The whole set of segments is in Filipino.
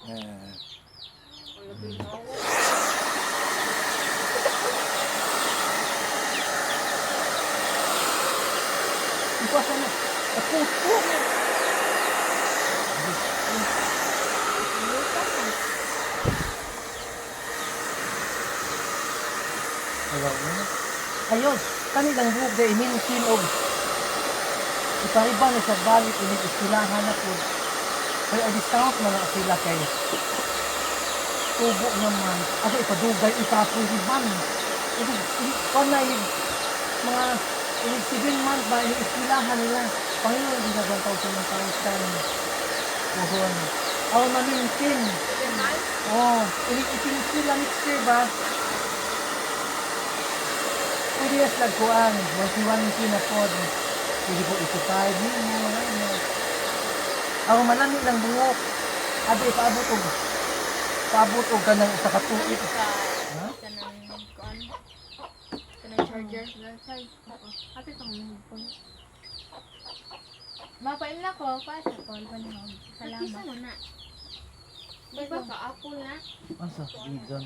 Ah. Iwasan na. Ako. Alam mo na. Ayun, kanilang buhok dahil minsin og iba-iba na sa balik ini istilahan na po. Kaya discount man na sila kay tubo naman. Asa ipadugay itapoy riban. Ito, na yung mga 7 months ba yung istilahan nila. Panginoon din na 1,000. Puhon. Aw mamintin. Oh, ini sila next year ba? Pwede yes lagkuan, masiwan na pod. Pwede po ito-5 mo. Ako malami lang buhok. Abi, paabot o ganang sa katuit. Ha? Kanang charger. Ate pa mo po. Mapain na ko, pa sa call pa niyo. Salamat. Mo na. Di ba ka apple na? Asa, bigan.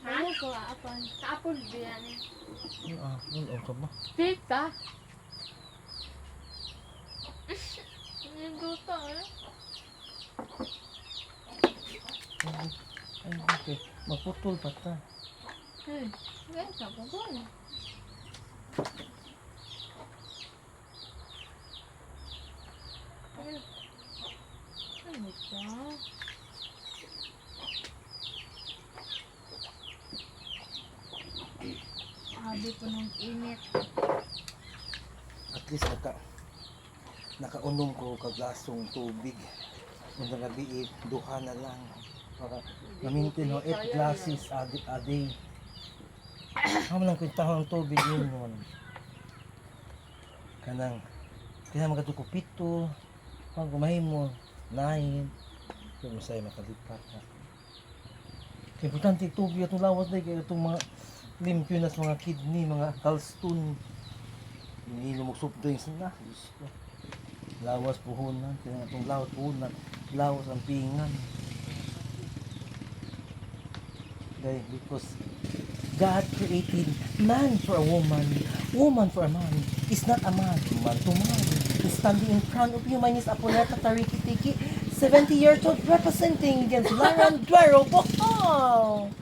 Ano ko apple? Ka apple diyan eh. Nung ka ba? Tita. Yung duto eh. Ay, okay. Magputol pa ta. Ganyan ka po doon. Ano ito? Sabi po ng init. At least nakaunom ko kaglasong tubig. Kung nagabi, duha na lang. Para namintin ho, 8 glasses a day. Kamo lang kwentahon ng tubig yun nun. Kanang magatuko pito. Pag gumahin mo, 9. Kung masaya makalipat na. Importante tubig itong lawas na kaya itong mga limpyo na sa mga kidney, mga gallstone. Ininom mo soft drinks na. Diyos ko. Lawas puhunan. Kaya itong lawas puhunan. Lawas ang pingan. Dahil because God created man for a woman, woman for a man. Is not a man, man to man. Is standing in front of you, mine is Aponeta Tariki Tiki, 70 years old, representing against Laran Duero Bohol.